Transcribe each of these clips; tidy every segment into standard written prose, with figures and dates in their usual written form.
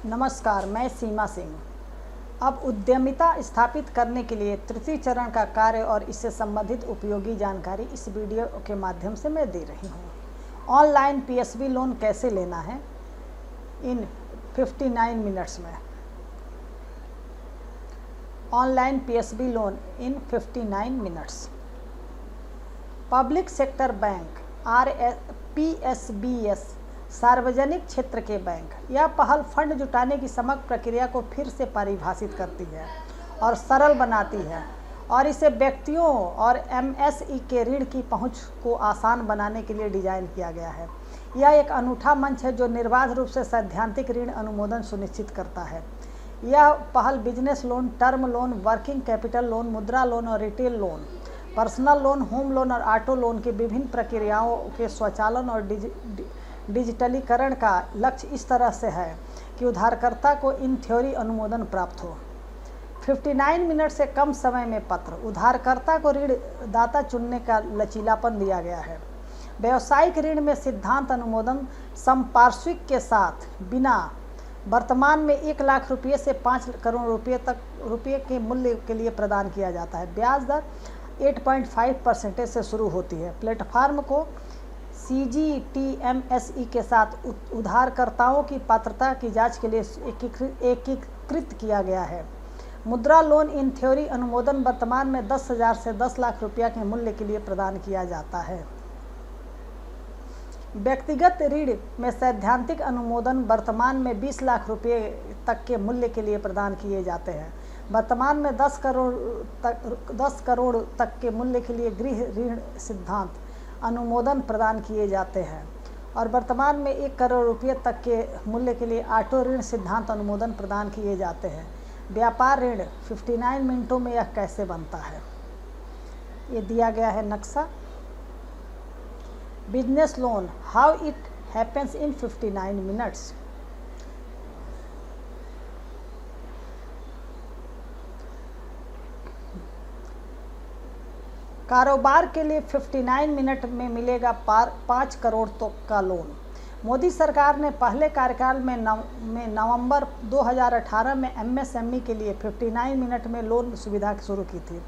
नमस्कार, मैं सीमा सिंह। अब उद्यमिता स्थापित करने के लिए तृतीय चरण का कार्य और इससे संबंधित उपयोगी जानकारी इस वीडियो के माध्यम से मैं दे रही हूँ। ऑनलाइन पीएसबी लोन कैसे लेना है इन 59 मिनट्स में। Online PSB loan in 59 minutes. Public sector bank PSBs सार्वजनिक क्षेत्र के बैंक। यह पहल फंड जुटाने की समग्र प्रक्रिया को फिर से परिभाषित करती है और सरल बनाती है और इसे व्यक्तियों और एमएसई के ऋण की पहुंच को आसान बनाने के लिए डिजाइन किया गया है। यह एक अनूठा मंच है जो निर्बाध रूप से सैद्धांतिक ऋण अनुमोदन सुनिश्चित करता है। यह पहल business loan, term loan, working capital loan, मुद्रा लोन और retail loan, personal loan, home loan और ऑटो लोन की विभिन्न प्रक्रियाओं के स्वचालन और डिजिटलीकरण का लक्ष्य इस तरह से है कि उधारकर्ता को इन थ्योरी अनुमोदन प्राप्त हो। 59 मिनट से कम समय में पत्र। उधारकर्ता को ऋण दाता चुनने का लचीलापन दिया गया है। व्यावसायिक ऋण में सिद्धांत अनुमोदन संपार्श्विक के साथ बिना वर्तमान में 1 लाख रुपये से 5 करोड़ रुपये के मूल्य के लिए प्रदान किया जाता है। ब्याज दर 8.5% से शुरू होती है। प्लेटफॉर्म को CGTMSE के साथ उधारकर्ताओं की पात्रता की जांच के लिए एकीकृत किया गया है। मुद्रा लोन इन थ्योरी अनुमोदन वर्तमान में 10,000 से 10 लाख रुपया के मूल्य के लिए प्रदान किया जाता है। व्यक्तिगत ऋण में सैद्धांतिक अनुमोदन वर्तमान में 20 लाख रुपये तक के मूल्य के लिए प्रदान किए जाते हैं। वर्तमान में 10 करोड़ तक के मूल्य के लिए गृह ऋण सिद्धांत अनुमोदन प्रदान किए जाते हैं और वर्तमान में 1 करोड़ रुपये तक के मूल्य के लिए ऑटो ऋण सिद्धांत अनुमोदन प्रदान किए जाते हैं। व्यापार ऋण 59 मिनटों में यह कैसे बनता है, ये दिया गया है नक्शा। Business loan, how it happens in 59 minutes. कारोबार के लिए 59 मिनट में मिलेगा 5 करोड़ तक का लोन। मोदी सरकार ने पहले कार्यकाल में नवंबर 2018 में MSME के लिए 59 मिनट में लोन सुविधा शुरू की थी।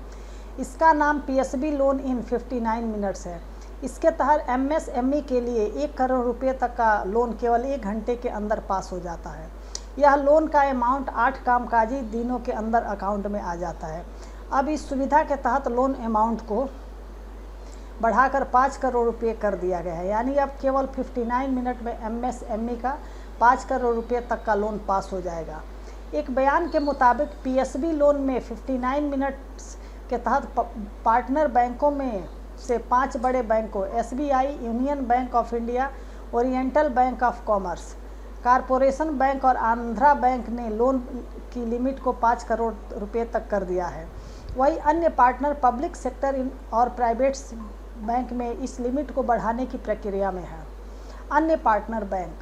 इसका नाम पीएसबी लोन इन 59 मिनट्स है। इसके तहत MSME के लिए 1 करोड़ रुपये तक का लोन केवल 1 घंटे के अंदर पास हो जाता है। यह लोन का अमाउंट 8 कामकाजी दिनों के अंदर अकाउंट में आ जाता है। अब इस सुविधा के तहत लोन अमाउंट को बढ़ाकर 5 करोड़ रुपये कर दिया गया है, यानी अब केवल 59 मिनट में MSME का 5 करोड़ रुपये तक का लोन पास हो जाएगा। एक बयान के मुताबिक पीएसबी लोन में 59 मिनट के तहत पार्टनर बैंकों में से 5 बड़े बैंकों SBI, union bank of India, oriental bank of commerce, corporation bank और आंध्रा बैंक ने लोन की लिमिट को 5 करोड़ रुपये तक कर दिया है। वही अन्य पार्टनर पब्लिक सेक्टर और प्राइवेट बैंक में इस लिमिट को बढ़ाने की प्रक्रिया में है। अन्य पार्टनर बैंक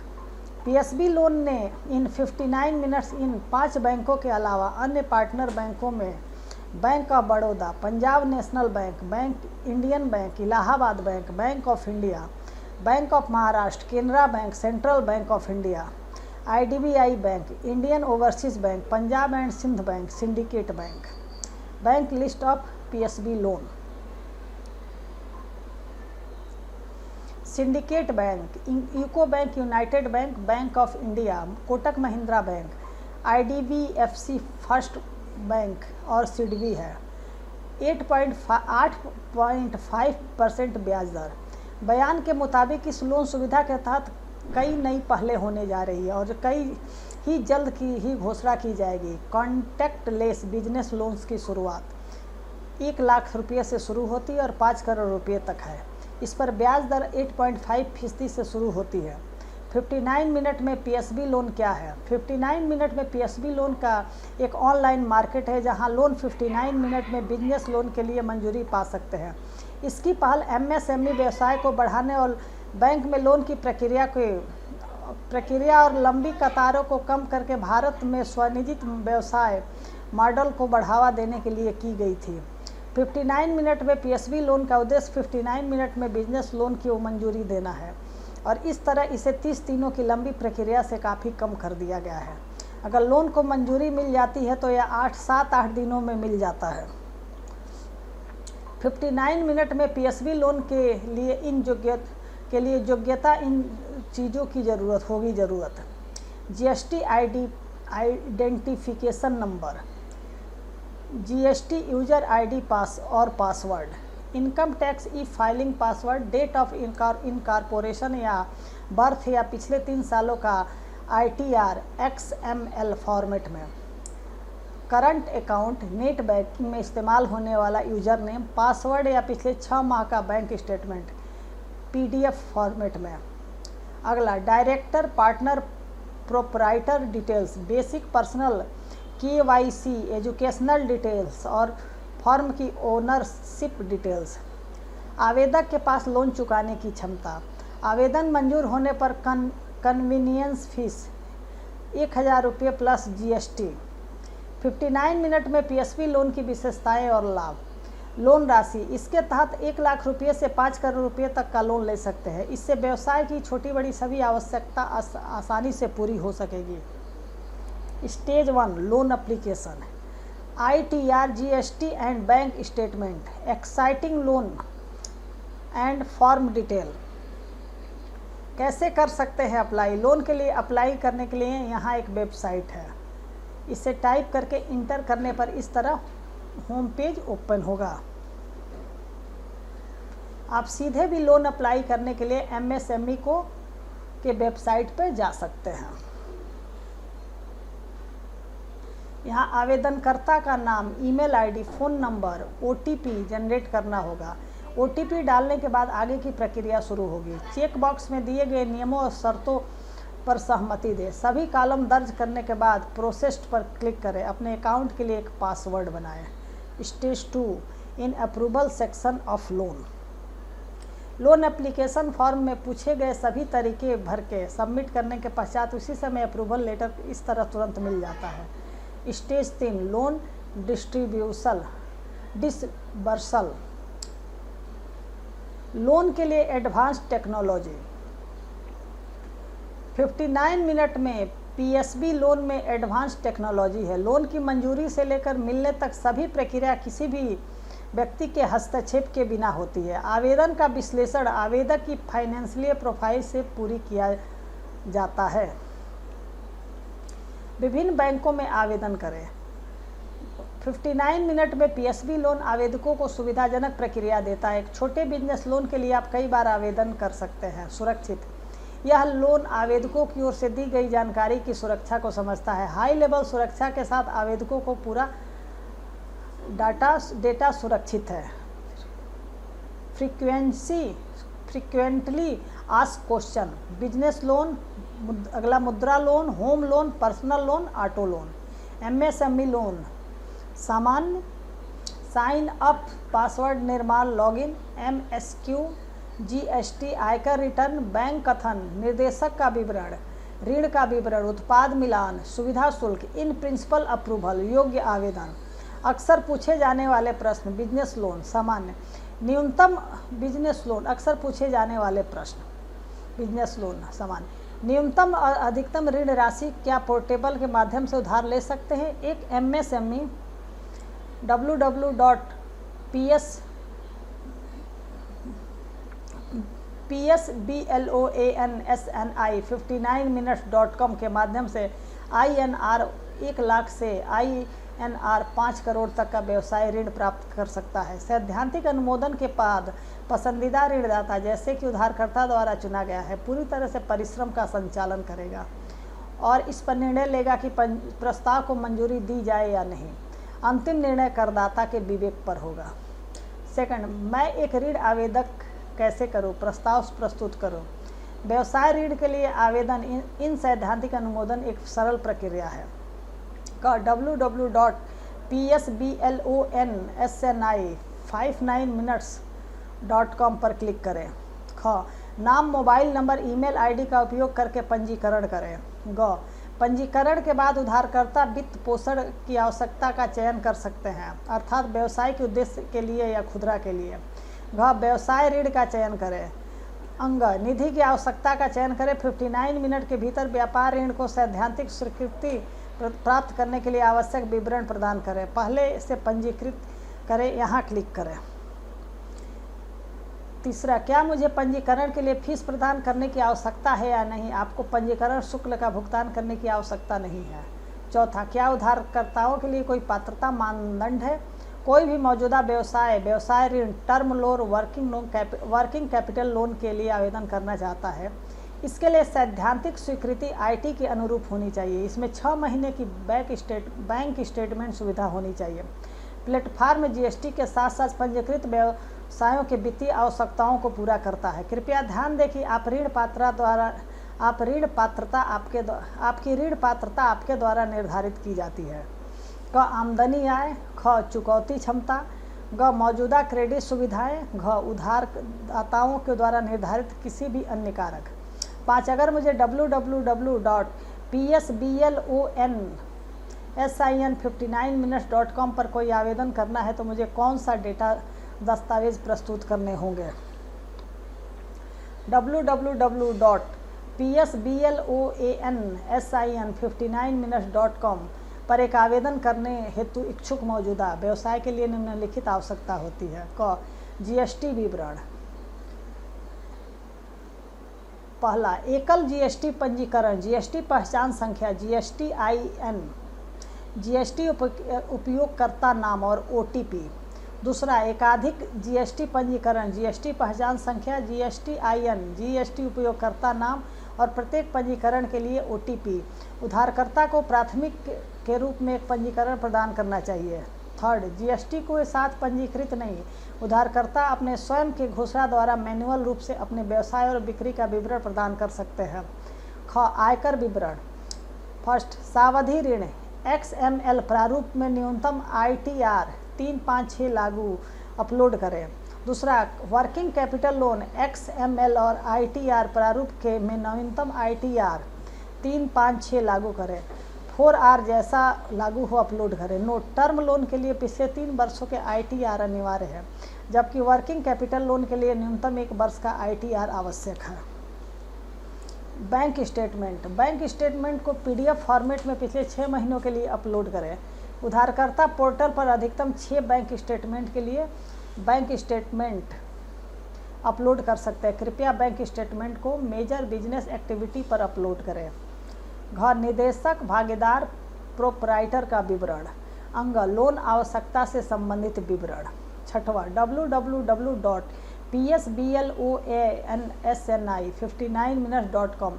पीएसबी लोन ने इन 59 मिनट्स इन 5 बैंकों के अलावा अन्य पार्टनर बैंकों में bank of Baroda, Punjab national bank, Indian bank, Allahabad bank, bank of India, bank of Maharashtra, Canara bank, central bank of India, IDBI bank, Indian overseas bank, Punjab and Sindh bank, syndicate bank. Bank list of PSB loan. Syndicate bank, UCO bank, united bank, bank of India, Kotak Mahindra bank, IDBFC first bank और SIDBI है। 8.5% ब्याज दर। बयान के मुताबिक इस loan सुविधा के तहत कई नई पहलें होने जा रही है और कई ही जल्द की ही घोषणा की जाएगी। कॉन्टैक्टलेस बिजनेस लोन्स की शुरुआत 1 लाख रुपये से शुरू होती है और 5 करोड़ रुपये तक है। इस पर ब्याज दर 8.5% से शुरू होती है। 59 मिनट में पीएसबी लोन क्या है? 59 मिनट में पीएसबी लोन का एक ऑनलाइन मार्केट है जहां लोन 59 मिनट में बिजनेस लोन के लिए मंजूरी पा सकते हैं। इसकी पहल MSME व्यवसाय को बढ़ाने और बैंक में लोन की प्रक्रिया और लंबी कतारों को कम करके भारत में स्वनिर्मित व्यवसाय मॉडल को बढ़ावा देने के लिए की गई थी। 59 मिनट में पीएसबी लोन का उद्देश्य 59 मिनट में बिजनेस लोन की मंजूरी देना है और इस तरह इसे 30 दिनों की लंबी प्रक्रिया से काफ़ी कम कर दिया गया है। अगर लोन को मंजूरी मिल जाती है तो यह 7-8 दिनों में मिल जाता है। 59 मिनट में पीएसबी लोन के लिए योग्यता इन चीज़ों की ज़रूरत। GST identification number, GST user ID और password, income tax e filing password, date of incorporation या बर्थ या पिछले 3 सालों का ITR XML फॉर्मेट में, करंट अकाउंट, नेट बैंकिंग में इस्तेमाल होने वाला यूजर नेम, पासवर्ड या पिछले 6 माह का बैंक स्टेटमेंट PDF फॉर्मेट में। अगला director, partner, proprietor details, basic personal, KYC, educational details और फर्म की ओनरशिप डिटेल्स। आवेदक के पास लोन चुकाने की क्षमता, आवेदन मंजूर होने पर कन्वीनियंस फीस 1000 रुपये प्लस GST। 59 मिनट में पीएसबी लोन की विशेषताएं और लाभ। लोन राशि, इसके तहत 1 लाख रुपये से 5 करोड़ रुपये तक का लोन ले सकते हैं। इससे व्यवसाय की छोटी बड़ी सभी आवश्यकता आसानी से पूरी हो सकेगी। Stage 1 loan application, ITR, GST and bank statement, exciting loan and form detail. कैसे कर सकते हैं अप्लाई? लोन के लिए अप्लाई करने के लिए यहाँ एक वेबसाइट है, इसे टाइप करके इंटर करने पर इस तरह होम पेज ओपन होगा। आप सीधे भी लोन अप्लाई करने के लिए MSME के वेबसाइट पर जा सकते हैं। यहाँ आवेदनकर्ता का नाम, email ID, phone number, OTP generate करना होगा। OTP डालने के बाद आगे की प्रक्रिया शुरू होगी। चेक बॉक्स में दिए गए नियमों और शर्तों पर सहमति दें। सभी कॉलम दर्ज करने के बाद प्रोसेस्ड पर क्लिक करें। अपने अकाउंट के लिए एक पासवर्ड बनाएं। Stage 2 in approval section of loan. Loan application form में पूछे गए सभी तरीके भर के सबमिट करने के पश्चात उसी समय अप्रूवल लेटर इस तरह तुरंत मिल जाता है। Stage 3 loan disbursal. लोन के लिए एडवांस टेक्नोलॉजी। 59 मिनट में पीएसबी लोन में एडवांस टेक्नोलॉजी है। लोन की मंजूरी से लेकर मिलने तक सभी प्रक्रिया किसी भी व्यक्ति के हस्तक्षेप के बिना होती है। आवेदन का विश्लेषण आवेदक की फाइनेंशियल प्रोफाइल से पूरी किया जाता है। विभिन्न बैंकों में आवेदन करें। 59 मिनट में पीएसबी लोन आवेदकों को सुविधाजनक प्रक्रिया देता है। एक छोटे बिजनेस लोन के लिए आप कई बार आवेदन कर सकते हैं। सुरक्षित, यह लोन आवेदकों की ओर से दी गई जानकारी की सुरक्षा को समझता है। हाई लेवल सुरक्षा के साथ आवेदकों को पूरा डेटा सुरक्षित है। Frequently asked question, business loan, अगला मुद्रा loan, home loan, personal loan, auto loan. MSME loan सामान्य, साइन अप, पासवर्ड निर्माण, लॉगिन, MSQ, GST, आयकर रिटर्न, बैंक कथन, निर्देशक का विवरण, ऋण का विवरण, उत्पाद मिलान, सुविधा शुल्क, इन प्रिंसिपल अप्रूवल, योग्य आवेदन। अक्सर पूछे जाने वाले प्रश्न, बिजनेस लोन सामान्य, न्यूनतम, बिजनेस लोन अक्सर पूछे जाने वाले प्रश्न, बिजनेस लोन सामान्य, न्यूनतम और अधिकतम ऋण राशि क्या पोर्टेबल के माध्यम से उधार ले सकते हैं। एक MSME www.psbloansni59minutes.com के माध्यम से INR 1 लाख से INR 5 करोड़ तक का व्यवसाय ऋण प्राप्त कर सकता है। सैद्धांतिक अनुमोदन के बाद पसंदीदा ऋणदाता, जैसे कि उधारकर्ता द्वारा चुना गया है, पूरी तरह से परिश्रम का संचालन करेगा और इस पर निर्णय लेगा कि प्रस्ताव को मंजूरी दी जाए या नहीं। अंतिम निर्णय करदाता के विवेक पर होगा। सेकंड, मैं एक ऋण आवेदक कैसे करूं? प्रस्ताव प्रस्तुत करो। व्यवसाय ऋण के लिए आवेदन इन सैद्धांतिक अनुमोदन एक सरल प्रक्रिया है। www.psbloansni59minutes.com पर क्लिक करें। नाम, मोबाइल नंबर, ईमेल आईडी का उपयोग करके पंजीकरण करें। पंजीकरण के बाद उधारकर्ता वित्त पोषण की आवश्यकता का चयन कर सकते हैं, अर्थात व्यवसाय के उद्देश्य के लिए या खुदरा के लिए। व्यवसाय ऋण का चयन करें। निधि की आवश्यकता का चयन करें। 59 मिनट के भीतर व्यापार ऋण को सैद्धांतिक स्वीकृति प्राप्त करने के लिए आवश्यक विवरण प्रदान करें। पहले से पंजीकृत करें, यहाँ क्लिक करें। तीसरा, क्या मुझे पंजीकरण के लिए फीस प्रदान करने की आवश्यकता है या नहीं? आपको पंजीकरण शुल्क का भुगतान करने की आवश्यकता नहीं है। चौथा, क्या उधारकर्ताओं के लिए कोई पात्रता मानदंड है? कोई भी मौजूदा व्यवसाय ऋण, term loan, working capital loan के लिए आवेदन करना चाहता है, इसके लिए सैद्धांतिक स्वीकृति आईटी के अनुरूप होनी चाहिए। इसमें 6 महीने की बैंक स्टेटमेंट सुविधा होनी चाहिए। प्लेटफॉर्म जीएसटी के साथ साथ पंजीकृत व्यवसायों के वित्तीय आवश्यकताओं को पूरा करता है। कृपया ध्यान दें कि आपकी ऋण पात्रता आपके द्वारा निर्धारित की जाती है। क, आमदनी आय। ख, चुकौती क्षमता। ग, मौजूदा क्रेडिट सुविधाएं। घ, उधारदाताओं के द्वारा निर्धारित किसी भी अन्य कारक। 5, अगर मुझे www.psblonsin59minutes.com पर कोई आवेदन करना है तो मुझे कौन सा डेटा दस्तावेज प्रस्तुत करने होंगे? www.psblonsin59minutes.com पर एक आवेदन करने हेतु इच्छुक मौजूदा व्यवसाय के लिए निम्नलिखित आवश्यकता होती है। क, जीएसटी विवरण। पहला, एकल जीएसटी पंजीकरण, जीएसटी पहचान संख्या, GSTIN, जीएसटी उपयोगकर्ता नाम और OTP। दूसरा, एकाधिक जीएसटी पंजीकरण, जीएसटी पहचान संख्या, GSTIN, जीएसटी उपयोगकर्ता नाम और प्रत्येक पंजीकरण के लिए OTP। उधारकर्ता को प्राथमिक के रूप में एक पंजीकरण प्रदान करना चाहिए। थर्ड, जीएसटी के साथ पंजीकृत नहीं, उधारकर्ता अपने स्वयं के घोषणा द्वारा मैन्युअल रूप से अपने व्यवसाय और बिक्री का विवरण प्रदान कर सकते हैं। ख, आयकर विवरण। फर्स्ट, सावधि ऋण XML प्रारूप में न्यूनतम ITR 356 लागू अपलोड करें। दूसरा, वर्किंग कैपिटल लोन XML और ITR प्रारूप के में न्यूनतम ITR 356 लागू करें। 4R जैसा लागू हो अपलोड करें। नोट, टर्म लोन के लिए पिछले 3 वर्षों के ITR अनिवार्य है, जबकि वर्किंग कैपिटल लोन के लिए न्यूनतम 1 वर्ष का ITR आवश्यक है। बैंक स्टेटमेंट को PDF फॉर्मेट में पिछले 6 महीनों के लिए अपलोड करें। उधारकर्ता पोर्टल पर अधिकतम 6 बैंक स्टेटमेंट के लिए बैंक स्टेटमेंट अपलोड कर सकते हैं। कृपया बैंक स्टेटमेंट को मेजर बिजनेस एक्टिविटी पर अपलोड करें। घ, निदेशक भागीदार प्रोपराइटर का विवरण। अंग, लोन आवश्यकता से संबंधित विवरण। छठवां, www.psblonsin59minutes.com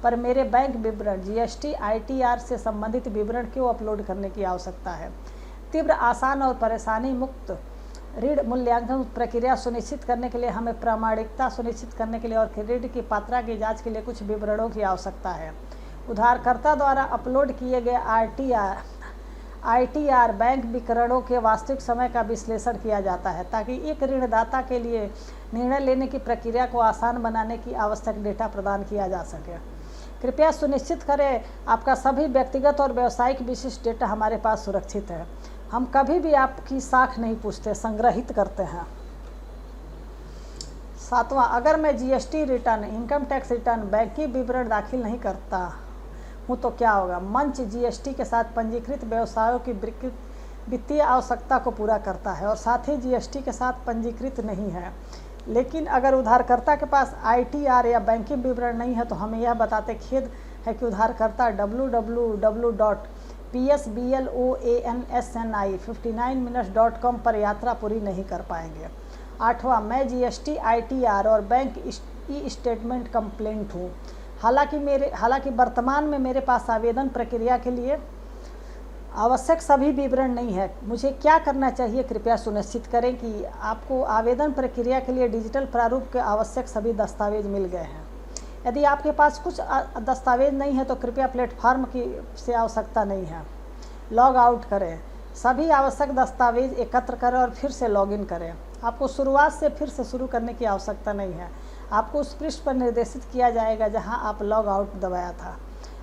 पर मेरे बैंक विवरण, GST ITR से संबंधित विवरण क्यों अपलोड करने की आवश्यकता है? तीव्र, आसान और परेशानी मुक्त ऋण मूल्यांकन प्रक्रिया सुनिश्चित करने के लिए हमें प्रामाणिकता सुनिश्चित करने के लिए और ऋण की पात्रता की जांच के लिए कुछ विवरणों की आवश्यकता है। उधारकर्ता द्वारा अपलोड किए गए ITR बैंक विवरणों के वास्तविक समय का विश्लेषण किया जाता है ताकि एक ऋणदाता के लिए निर्णय लेने की प्रक्रिया को आसान बनाने की आवश्यक डेटा प्रदान किया जा सके। कृपया सुनिश्चित करें आपका सभी व्यक्तिगत और व्यावसायिक विशिष्ट डेटा हमारे पास सुरक्षित है। हम कभी भी आपकी साख नहीं पूछते, संग्रहित करते हैं। 7वां, अगर मैं GST return, income tax return, banking विवरण दाखिल नहीं करता हूँ तो क्या होगा? मंच GST के साथ पंजीकृत व्यवसायों की वित्तीय आवश्यकता को पूरा करता है और साथ ही GST के साथ पंजीकृत नहीं है। लेकिन अगर उधारकर्ता के पास ITR या बैंकिंग विवरण नहीं है तो हमें यह बताते खेद है कि उधारकर्ता www.psblonsin59minutes.com पर यात्रा पूरी नहीं कर पाएंगे। 8वां, मैं GST ITR और बैंक स्टेटमेंट कंप्लेंट हूँ। हालांकि वर्तमान में मेरे पास आवेदन प्रक्रिया के लिए आवश्यक सभी विवरण नहीं है। मुझे क्या करना चाहिए? कृपया सुनिश्चित करें कि आपको आवेदन प्रक्रिया के लिए डिजिटल प्रारूप के आवश्यक सभी दस्तावेज मिल गए हैं। यदि आपके पास कुछ दस्तावेज नहीं है तो कृपया प्लेटफॉर्म की से आवश्यकता नहीं है। लॉग आउट करें, सभी आवश्यक दस्तावेज एकत्र करें और फिर से लॉगिन करें। आपको शुरुआत से फिर से शुरू करने की आवश्यकता नहीं है। आपको उस पृष्ठ पर निर्देशित किया जाएगा जहां आप लॉग आउट दबाया था।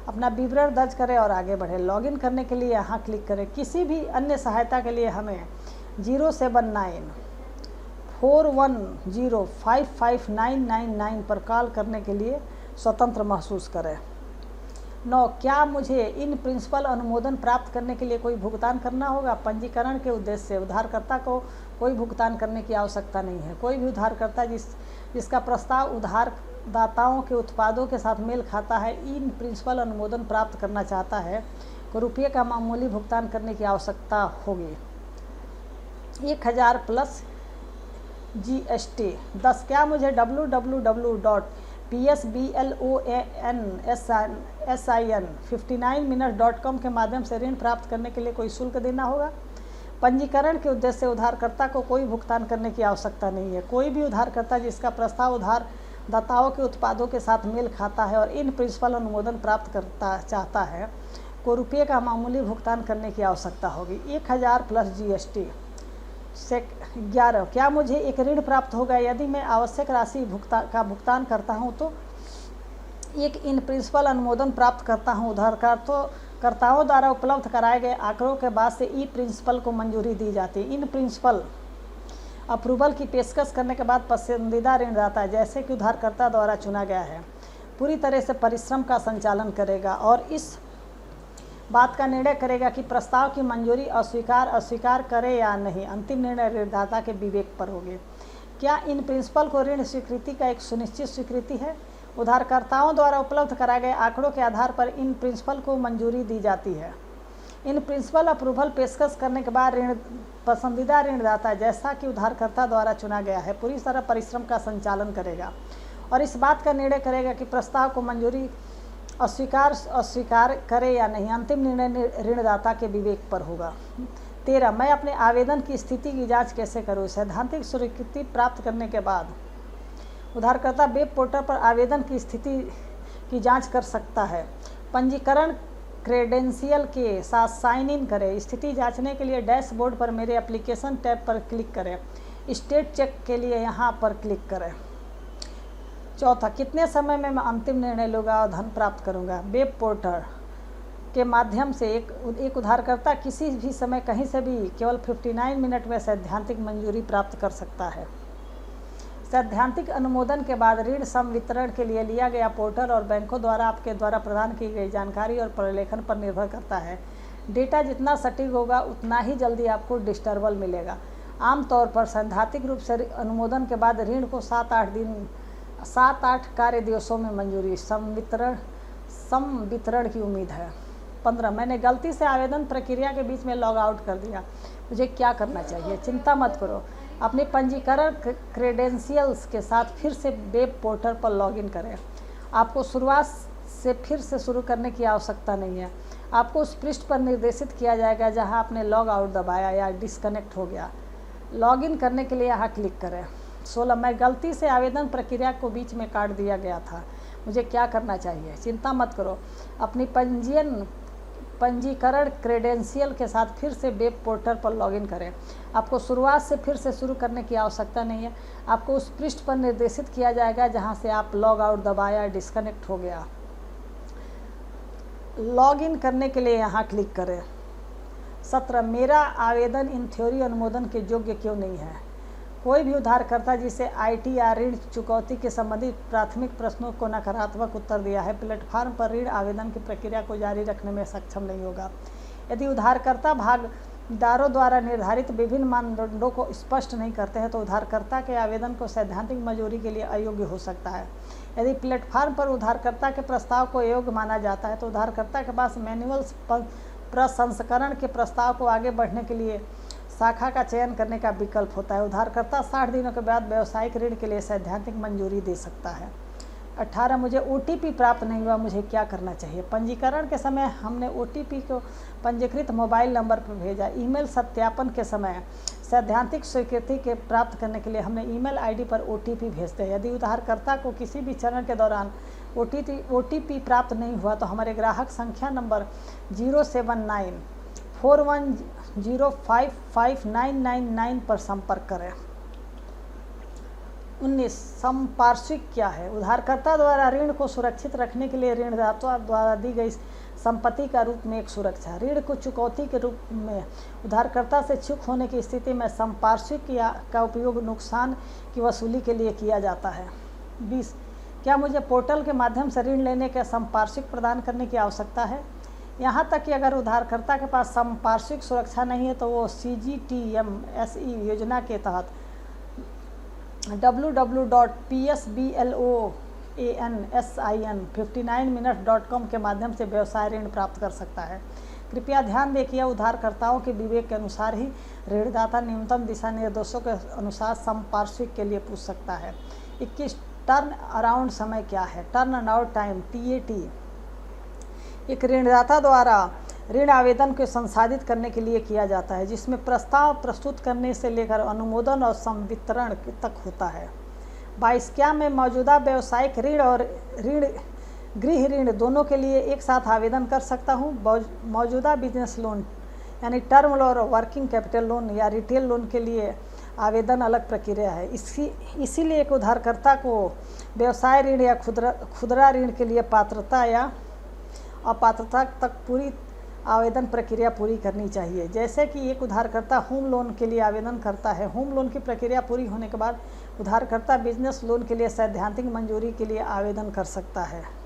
अपना विवरण दर्ज करें और आगे बढ़ें। लॉगिन करने के लिए यहाँ क्लिक करें। किसी भी अन्य सहायता के लिए हमें 07941055999 पर कॉल करने के लिए स्वतंत्र महसूस करें। 9, क्या मुझे इन प्रिंसिपल अनुमोदन प्राप्त करने के लिए कोई भुगतान करना होगा? पंजीकरण के उद्देश्य से उधारकर्ता को कोई भुगतान करने की आवश्यकता नहीं है। कोई भी उधारकर्ता जिसका प्रस्ताव उधारदाताओं के उत्पादों के साथ मेल खाता है, इन प्रिंसिपल अनुमोदन प्राप्त करना चाहता है, को रुपये का मामूली भुगतान करने की आवश्यकता होगी। 1000 प्लस GST। 10, क्या मुझे www.psbloansin59minutes.com के माध्यम से ऋण प्राप्त करने के लिए कोई शुल्क देना होगा? पंजीकरण के उद्देश्य से उधारकर्ता को कोई भुगतान करने की आवश्यकता नहीं है। कोई भी उधारकर्ता जिसका प्रस्ताव उधारदाताओं के उत्पादों के साथ मेल खाता है और इन प्रिंसिपल अनुमोदन प्राप्त करता चाहता है, को रुपये का मामूली भुगतान करने की आवश्यकता होगी। 1000 प्लस GST। 11, क्या मुझे एक ऋण प्राप्त होगा यदि मैं आवश्यक राशि का भुगतान करता हूं तो? एक इन प्रिंसिपल अनुमोदन प्राप्त करता हूं। उधारकर्ताओं द्वारा उपलब्ध कराए गए आंकड़ों के बाद से ई प्रिंसिपल को मंजूरी दी जाती है। इन प्रिंसिपल अप्रूवल की पेशकश करने के बाद पसंदीदा ऋणदाता, जैसे कि उधारकर्ता द्वारा चुना गया है, पूरी तरह से परिश्रम का संचालन करेगा और इस बात का निर्णय करेगा कि प्रस्ताव की मंजूरी अस्वीकार करे या नहीं। अंतिम निर्णय ऋणदाता के विवेक पर होगी। क्या इन प्रिंसिपल को ऋण स्वीकृति का एक सुनिश्चित स्वीकृति है? उधारकर्ताओं द्वारा उपलब्ध कराए गए आंकड़ों के आधार पर इन प्रिंसिपल को मंजूरी दी जाती है। इन प्रिंसिपल अप्रूवल पेशकश करने के बाद पसंदीदा ऋणदाता, जैसा कि उधारकर्ता द्वारा चुना गया है, पूरी तरह परिश्रम का संचालन करेगा और इस बात का निर्णय करेगा कि प्रस्ताव को मंजूरी अस्वीकार करे या नहीं। अंतिम निर्णय ऋणदाता के विवेक पर होगा। 13, मैं अपने आवेदन की स्थिति की जांच कैसे करूं? सैद्धांतिक स्वीकृति प्राप्त करने के बाद उधारकर्ता वेब पोर्टल पर आवेदन की स्थिति की जांच कर सकता है। पंजीकरण क्रेडेंशियल के साथ साइन इन करें। स्थिति जांचने के लिए डैशबोर्ड पर मेरे एप्लीकेशन टैब पर क्लिक करें। स्टेट चेक के लिए यहाँ पर क्लिक करें। 14, कितने समय में मैं अंतिम निर्णय लूँगा और धन प्राप्त करूँगा? वेब पोर्टल के माध्यम से एक उधारकर्ता किसी भी समय कहीं से भी केवल 59 मिनट में सैद्धांतिक मंजूरी प्राप्त कर सकता है। सैद्धांतिक अनुमोदन के बाद ऋण संवितरण के लिए लिया गया पोर्टल और बैंकों द्वारा आपके द्वारा प्रदान की गई जानकारी और प्रलेखन पर निर्भर करता है। डेटा जितना सटीक होगा उतना ही जल्दी आपको डिस्टर्बल मिलेगा। आमतौर पर सैद्धांतिक रूप से अनुमोदन के बाद ऋण को 7-8 कार्य दिवसों में मंजूरी संवितरण की उम्मीद है। 15, मैंने गलती से आवेदन प्रक्रिया के बीच में लॉग आउट कर दिया, मुझे क्या करना चाहिए? चिंता मत करो, अपने पंजीकरण क्रेडेंशियल्स के साथ फिर से वेब पोर्टल पर लॉगिन करें। आपको शुरुआत से फिर से शुरू करने की आवश्यकता नहीं है। आपको उस पृष्ठ पर निर्देशित किया जाएगा जहां आपने लॉग आउट दबाया या डिस्कनेक्ट हो गया। लॉगिन करने के लिए यहाँ क्लिक करें। 16, मैं गलती से आवेदन प्रक्रिया को बीच में काट दिया गया था, मुझे क्या करना चाहिए? चिंता मत करो, अपनी पंजीकरण क्रेडेंशियल के साथ फिर से वेब पोर्टल पर लॉगिन करें। आपको शुरुआत से फिर से शुरू करने की आवश्यकता नहीं है। आपको उस पृष्ठ पर निर्देशित किया जाएगा जहां से आप लॉग आउट दबाया डिस्कनेक्ट हो गया। लॉगिन करने के लिए यहाँ क्लिक करें। 17, मेरा आवेदन इन थ्योरी अनुमोदन के योग्य क्यों नहीं है? कोई भी उधारकर्ता जिसे IT या ऋण चुकौती के संबंधित प्राथमिक प्रश्नों को नकारात्मक उत्तर दिया है, प्लेटफॉर्म पर ऋण आवेदन की प्रक्रिया को जारी रखने में सक्षम नहीं होगा। यदि उधारकर्ता भागीदारों द्वारा निर्धारित विभिन्न मानदंडों को स्पष्ट नहीं करते हैं तो उधारकर्ता के आवेदन को सैद्धांतिक मंजूरी के लिए अयोग्य हो सकता है। यदि प्लेटफॉर्म पर उधारकर्ता के प्रस्ताव को योग्य माना जाता है तो उधारकर्ता के पास मैनुअल प्रसंस्करण के प्रस्ताव को आगे बढ़ने के लिए शाखा का चयन करने का विकल्प होता है। उधारकर्ता 60 दिनों के बाद व्यावसायिक ऋण के लिए सैद्धांतिक मंजूरी दे सकता है। 18, मुझे OTP प्राप्त नहीं हुआ, मुझे क्या करना चाहिए? पंजीकरण के समय हमने OTP को पंजीकृत मोबाइल नंबर पर भेजा। ईमेल सत्यापन के समय सैद्धांतिक स्वीकृति के प्राप्त करने के लिए हमने ईमेल ID पर OTP भेजते हैं। यदि उधारकर्ता को किसी भी चरण के दौरान OTP प्राप्त नहीं हुआ तो हमारे ग्राहक संख्या नंबर 07941055999 पर संपर्क करें। 19, संपार्श्विक क्या है? उधारकर्ता द्वारा ऋण को सुरक्षित रखने के लिए ऋणदाता द्वारा दी गई संपत्ति का रूप में एक सुरक्षा। ऋण को चुकौती के रूप में उधारकर्ता से चूक होने की स्थिति में संपार्श्विक का उपयोग नुकसान की वसूली के लिए किया जाता है। 20, क्या मुझे पोर्टल के माध्यम से ऋण लेने के संपार्श्विक प्रदान करने की आवश्यकता है? यहाँ तक कि अगर उधारकर्ता के पास संपार्श्विक सुरक्षा नहीं है तो वो CGTMSE योजना के तहत www.psbloansin59minutes.com के माध्यम से व्यवसाय ऋण प्राप्त कर सकता है। कृपया ध्यान दें कि यह उधारकर्ताओं के विवेक के अनुसार ही ऋणदाता न्यूनतम दिशा निर्देशों के अनुसार संपार्श्विक के लिए पूछ सकता है। 21 टर्न अराउंड समय क्या है? टर्न अराउंड टाइम TAT एक ऋणदाता द्वारा ऋण आवेदन को संसाधित करने के लिए किया जाता है, जिसमें प्रस्ताव प्रस्तुत करने से लेकर अनुमोदन और संवितरण तक होता है। 22 क्या मैं मौजूदा व्यावसायिक ऋण और गृह ऋण दोनों के लिए एक साथ आवेदन कर सकता हूँ? मौजूदा बिजनेस लोन यानी टर्म लोन और वर्किंग कैपिटल लोन या रिटेल लोन के लिए आवेदन अलग प्रक्रिया है। इसीलिए एक उधारकर्ता को व्यवसाय ऋण या खुदरा ऋण के लिए पात्रता या अपात्रता तक पूरी आवेदन प्रक्रिया पूरी करनी चाहिए। जैसे कि एक उधारकर्ता होम लोन के लिए आवेदन करता है। होम लोन की प्रक्रिया पूरी होने के बाद उधारकर्ता बिजनेस लोन के लिए सैद्धांतिक मंजूरी के लिए आवेदन कर सकता है।